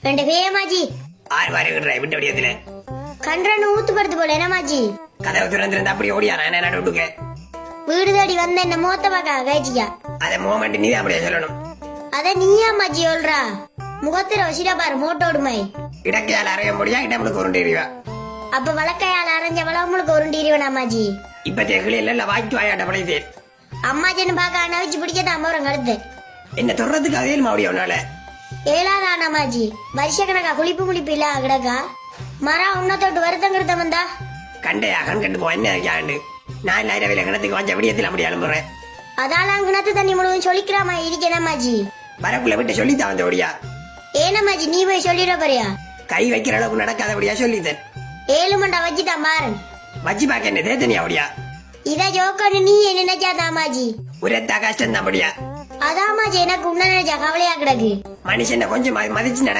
ரெண்டு பேமாஜி ஆறு வருகின்ற விட்டு வடிவத்துல கன்றன்னு ஊத்து படுத்து போல என்னமாஜி கதவை திறந்திருந்த அப்படி ஓடியா நான் நடுவுக்கு வீடு தேடி வந்த என்ன மோத்த பாக்கா கைச்சியா அதை மோமெண்ட் நீ தான் அப்படியே சொல்லணும். அத நீயாமாஜி சொல்றா முகத்துல வசிடா பாரு மோட்டோடுமை இடக்கையால் அறைய முடியா இடமுக்கு உருண்டிடுவா. அப்ப வழக்கையால் அரைஞ்ச வளவங்களுக்கு உருண்டிடுவனாமாஜி. இப்ப தேகில இல்ல வாய்க்கு வாயாட்ட பழையதேன் அம்மாஜின்னு பாக்க நவிச்சு பிடிக்கதான் அம்மரம் கழுத்து என்ன தொடர்றதுக்கு அதையில் மாவடியா உன்னால ஏழாதானாமாஜி வருஷ கணக்கா குளிப்பு இல்ல கிடக்கா மரம் உன்னத்தோட்டு வருத்தம் கிருத்தம் வந்தா கண்டையா கண் கண்டு போ என்ன ஆண்டு 4000 விலை கிணத்துக்கு வாஞ்ச விடியத்தில் அப்படி அனுப்புறேன். அதால கிணத்து தண்ணி முழுவதும் சொல்லிக்கிறாமா இருக்கேனம்மாஜி. வரக்குள்ள விட்டு சொல்லித்தான் வந்த ஒடியா ஏனம்மாஜி நீ போய் சொல்லிட போறியா கை வைக்கிற அளவுக்கு நடக்காதபடியா சொல்லித்தேன். 7 மண்டா வச்சுட்டான் பாரு வச்சு பார்க்க என்ன தேத்தனியா அப்படியா இத ஜோக்கன்னு நீ என்ன நினைச்சாதாமாஜி உரத்தா கஷ்டம் தான் அப்படியா அதாமாஜி எனக்கு உன்ன நினைச்சா கவலையா கிடக்கு மனுஷனை கொஞ்சம் மதிச்சு